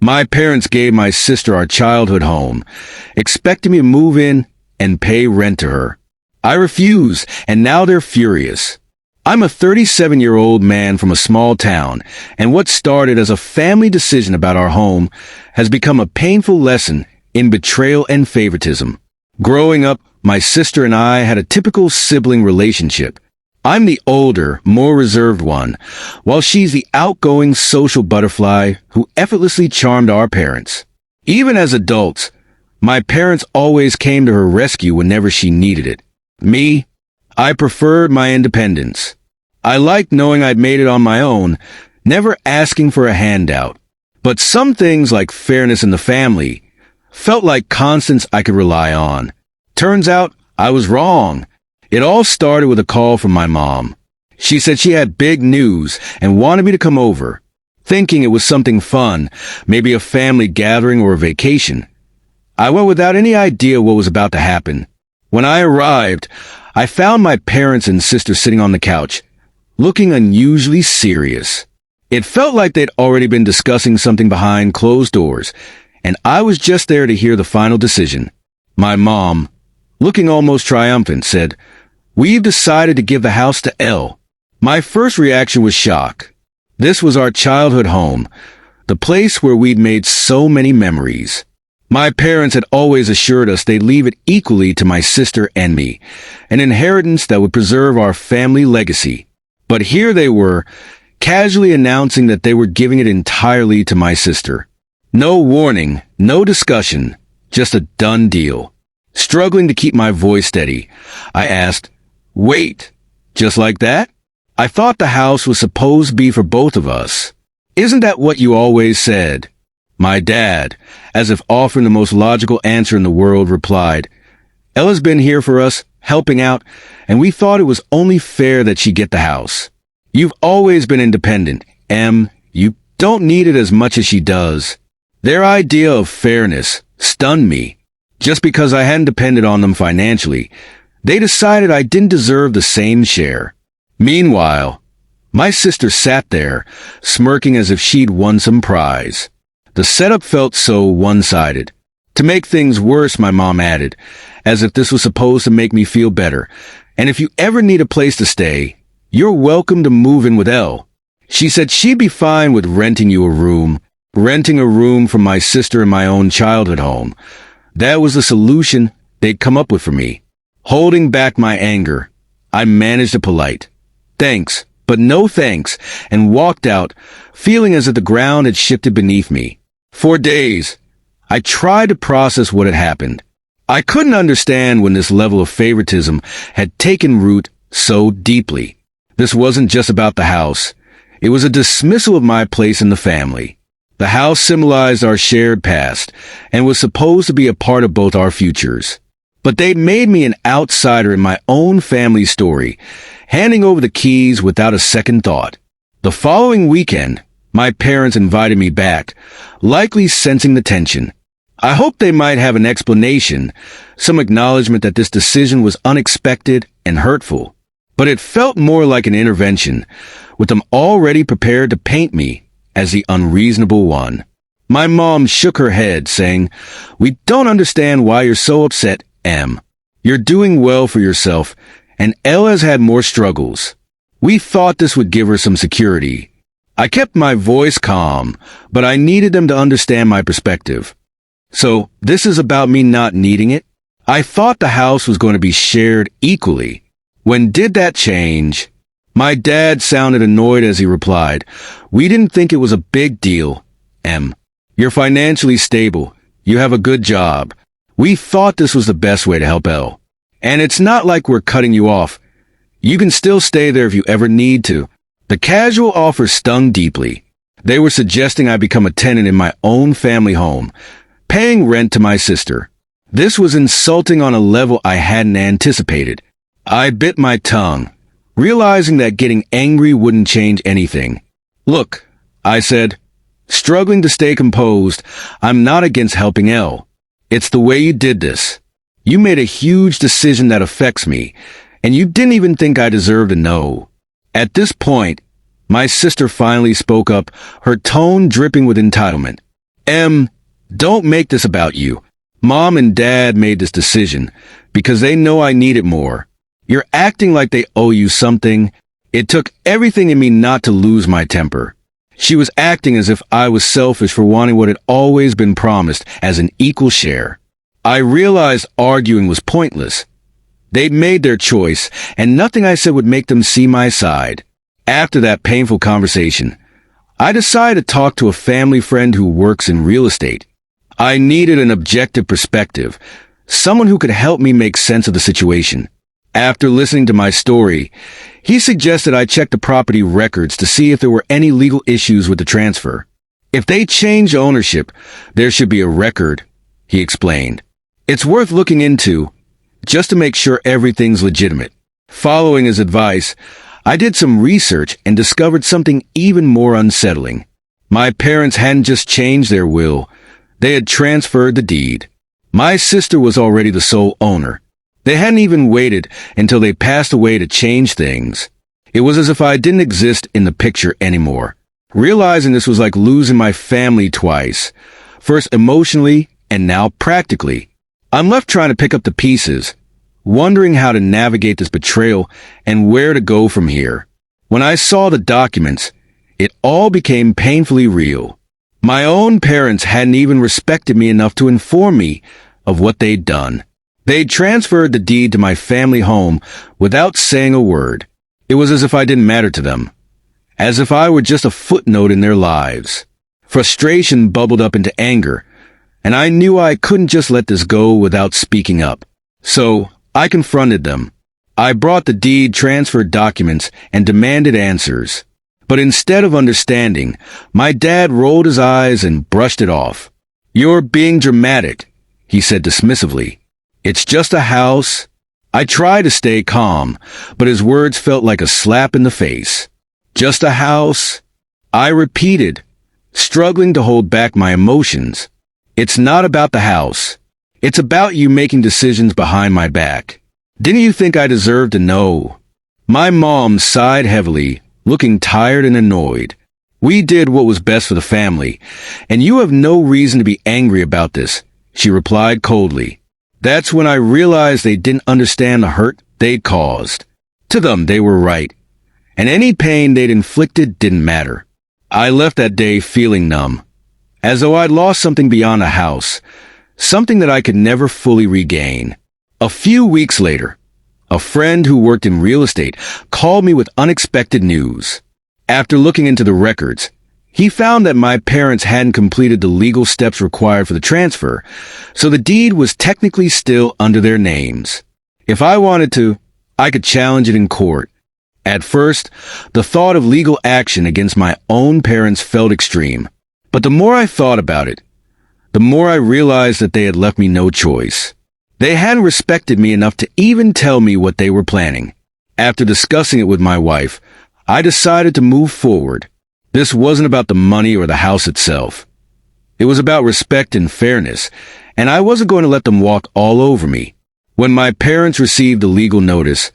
My parents gave my sister our childhood home, expecting me to move in and pay rent to her. I refused, and now they're furious. I'm a 37-year-old man from a small town, and what started as a family decision about our home has become a painful lesson in betrayal and favoritism. Growing up, my sister and I had a typical sibling relationship. I'm the older, more reserved one, while she's the outgoing social butterfly who effortlessly charmed our parents. Even as adults, my parents always came to her rescue whenever she needed it. Me, I preferred my independence. I liked knowing I'd made it on my own, never asking for a handout. But some things like fairness in the family felt like constants I could rely on. Turns out I was wrong. It all started with a call from my mom. She said she had big news and wanted me to come over, thinking it was something fun, maybe a family gathering or a vacation. I went without any idea what was about to happen. When I arrived, I found my parents and sister sitting on the couch, looking unusually serious. It felt like they'd already been discussing something behind closed doors, and I was just there to hear the final decision. My mom, looking almost triumphant, said, "We've decided to give the house to Elle." My first reaction was shock. This was our childhood home, the place where we'd made so many memories. My parents had always assured us they'd leave it equally to my sister and me, an inheritance that would preserve our family legacy. But here they were, casually announcing that they were giving it entirely to my sister. No warning, no discussion, just a done deal. Struggling to keep my voice steady, I asked, "Wait, just like that? I thought the house was supposed to be for both of us. Isn't that what you always said?" My dad, as if offering the most logical answer in the world, replied, "Ella's been here for us, helping out, and we thought it was only fair that she get the house. You've always been independent, Em. You don't need it as much as she does." Their idea of fairness stunned me. Just because I hadn't depended on them financially, they decided I didn't deserve the same share. Meanwhile, my sister sat there, smirking as if she'd won some prize. The setup felt so one-sided. To make things worse, my mom added, as if this was supposed to make me feel better, "And if you ever need a place to stay, you're welcome to move in with Elle." She said she'd be fine with renting a room from my sister in my own childhood home. That was the solution they'd come up with for me. Holding back my anger, I managed a polite, "Thanks, but no thanks," and walked out, feeling as if the ground had shifted beneath me. For days, I tried to process what had happened. I couldn't understand when this level of favoritism had taken root so deeply. This wasn't just about the house. It was a dismissal of my place in the family. The house symbolized our shared past and was supposed to be a part of both our futures. But they'd made me an outsider in my own family story, handing over the keys without a second thought. The following weekend, my parents invited me back, likely sensing the tension. I hoped they might have an explanation, some acknowledgement that this decision was unexpected and hurtful. But it felt more like an intervention, with them already prepared to paint me as the unreasonable one. My mom shook her head, saying, "We don't understand why you're so upset, Em. You're doing well for yourself, and Elle has had more struggles. We thought this would give her some security." I kept my voice calm, but I needed them to understand my perspective. "So, this is about me not needing it? I thought the house was going to be shared equally. When did that change?" My dad sounded annoyed as he replied, "We didn't think it was a big deal, Em. You're financially stable. You have a good job. We thought this was the best way to help Elle. And it's not like we're cutting you off. You can still stay there if you ever need to." The casual offer stung deeply. They were suggesting I become a tenant in my own family home, paying rent to my sister. This was insulting on a level I hadn't anticipated. I bit my tongue, realizing that getting angry wouldn't change anything. "Look," I said, struggling to stay composed, "I'm not against helping Elle. It's the way you did this. You made a huge decision that affects me, and you didn't even think I deserved to know." At this point, my sister finally spoke up, her tone dripping with entitlement. Em, don't make this about you. Mom and Dad made this decision because they know I need it more. You're acting like they owe you something. It took everything in me not to lose my temper. She was acting as if I was selfish for wanting what had always been promised as an equal share. I realized arguing was pointless. They'd made their choice, and nothing I said would make them see my side. After that painful conversation, I decided to talk to a family friend who works in real estate. I needed an objective perspective, someone who could help me make sense of the situation. After listening to my story, he suggested I check the property records to see if there were any legal issues with the transfer. If they change ownership, there should be a record, he explained. It's worth looking into, just to make sure everything's legitimate. Following his advice, I did some research and discovered something even more unsettling. My parents hadn't just changed their will, they had transferred the deed. My sister was already the sole owner. They hadn't even waited until they passed away to change things. It was as if I didn't exist in the picture anymore. Realizing this was like losing my family twice, first emotionally and now practically. I'm left trying to pick up the pieces, wondering how to navigate this betrayal and where to go from here. When I saw the documents, it all became painfully real. My own parents hadn't even respected me enough to inform me of what they'd done. They transferred the deed to my family home without saying a word. It was as if I didn't matter to them, as if I were just a footnote in their lives. Frustration bubbled up into anger, and I knew I couldn't just let this go without speaking up. So I confronted them. I brought the deed transfer documents and demanded answers. But instead of understanding, my dad rolled his eyes and brushed it off. "You're being dramatic," he said dismissively. "It's just a house." I tried to stay calm, but his words felt like a slap in the face. "Just a house?" I repeated, struggling to hold back my emotions. "It's not about the house. It's about you making decisions behind my back. Didn't you think I deserved to know?" My mom sighed heavily, looking tired and annoyed. "We did what was best for the family, and you have no reason to be angry about this," she replied coldly. That's when I realized they didn't understand the hurt they'd caused. To them, they were right, and any pain they'd inflicted didn't matter. I left that day feeling numb, as though I'd lost something beyond a house, something that I could never fully regain. A few weeks later, a friend who worked in real estate called me with unexpected news. After looking into the records, he found that my parents hadn't completed the legal steps required for the transfer, so the deed was technically still under their names. If I wanted to, I could challenge it in court. At first, the thought of legal action against my own parents felt extreme. But the more I thought about it, the more I realized that they had left me no choice. They hadn't respected me enough to even tell me what they were planning. After discussing it with my wife, I decided to move forward. This wasn't about the money or the house itself. It was about respect and fairness, and I wasn't going to let them walk all over me. When my parents received the legal notice,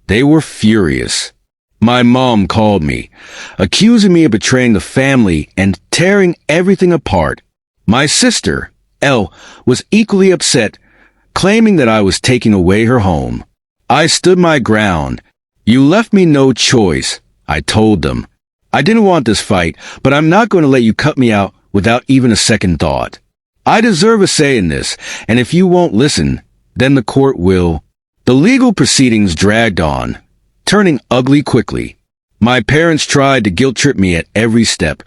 they were furious. My mom called me, accusing me of betraying the family and tearing everything apart. My sister, Elle, was equally upset, claiming that I was taking away her home. I stood my ground. "You left me no choice," I told them. "I didn't want this fight, but I'm not going to let you cut me out without even a second thought. I deserve a say in this, and if you won't listen, then the court will." The legal proceedings dragged on, turning ugly quickly. My parents tried to guilt-trip me at every step,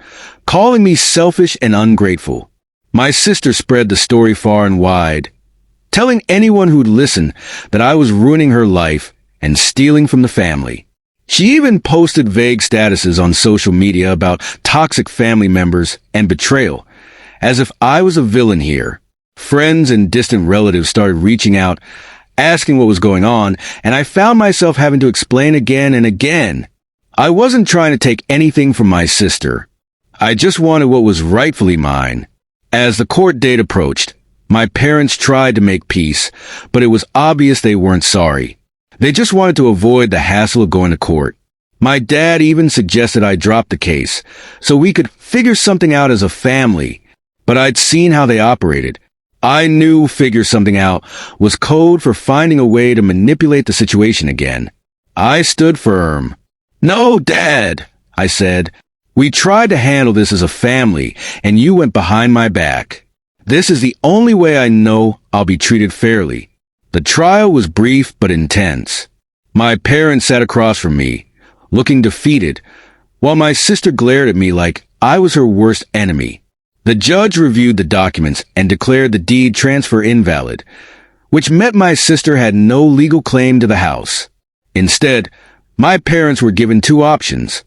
calling me selfish and ungrateful. My sister spread the story far and wide, telling anyone who'd listen that I was ruining her life and stealing from the family. She even posted vague statuses on social media about toxic family members and betrayal, as if I was a villain here. Friends and distant relatives started reaching out, asking what was going on, and I found myself having to explain again and again. I wasn't trying to take anything from my sister. I just wanted what was rightfully mine. As the court date approached, my parents tried to make peace, but it was obvious they weren't sorry. They just wanted to avoid the hassle of going to court. My dad even suggested I drop the case, so we could figure something out as a family. but I'd seen how they operated. I knew figure something out was code for finding a way to manipulate the situation again. I stood firm. "No, Dad," I said. "We tried to handle this as a family, and you went behind my back. This is the only way I know I'll be treated fairly." The trial was brief but intense. My parents sat across from me, looking defeated, while my sister glared at me like I was her worst enemy. The judge reviewed the documents and declared the deed transfer invalid, which meant my sister had no legal claim to the house. Instead, my parents were given two options.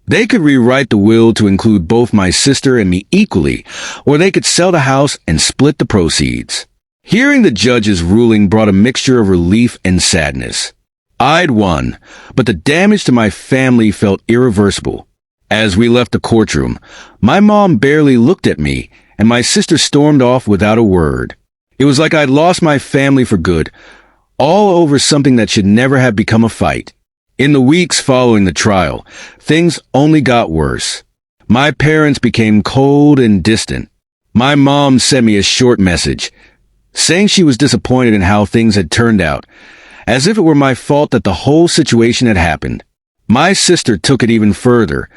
They could rewrite the will to include both my sister and me equally, or they could sell the house and split the proceeds. Hearing the judge's ruling brought a mixture of relief and sadness. I'd won, but the damage to my family felt irreversible. As we left the courtroom, my mom barely looked at me, and my sister stormed off without a word. It was like I'd lost my family for good, all over something that should never have become a fight. In the weeks following the trial, things only got worse. My parents became cold and distant. My mom sent me a short message, saying she was disappointed in how things had turned out, as if it were my fault that the whole situation had happened. My sister took it even further.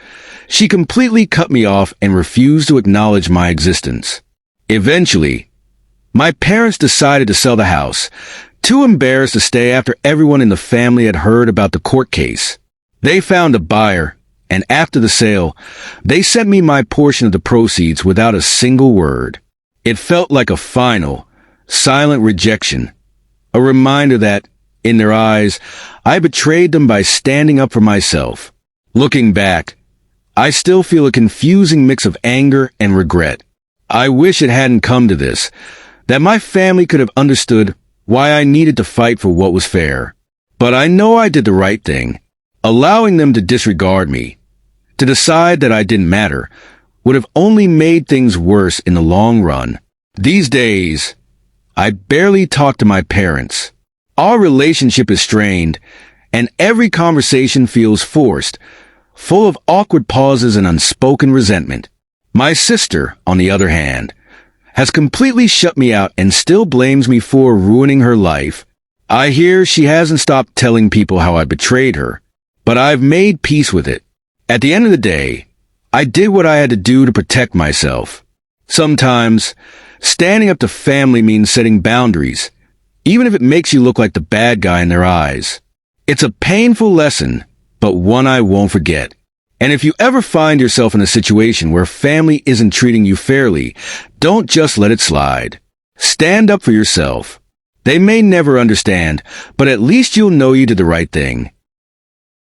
She completely cut me off and refused to acknowledge my existence. Eventually, my parents decided to sell the house, too embarrassed to stay after everyone in the family had heard about the court case. They found a buyer, and after the sale, they sent me my portion of the proceeds without a single word. It felt like a final, silent rejection, a reminder that, in their eyes, I betrayed them by standing up for myself. Looking back, I still feel a confusing mix of anger and regret. I wish it hadn't come to this, that my family could have understood why I needed to fight for what was fair. But I know I did the right thing. Allowing them to disregard me, to decide that I didn't matter, would have only made things worse in the long run. These days, I barely talk to my parents. Our relationship is strained, and every conversation feels forced, full of awkward pauses and unspoken resentment. My sister, on the other hand, has completely shut me out and still blames me for ruining her life. I hear she hasn't stopped telling people how I betrayed her, but I've made peace with it. At the end of the day, I did what I had to do to protect myself. Sometimes, standing up to family means setting boundaries, even if it makes you look like the bad guy in their eyes. It's a painful lesson, but one I won't forget. And if you ever find yourself in a situation where family isn't treating you fairly, don't just let it slide. Stand up for yourself. They may never understand, but at least you'll know you did the right thing.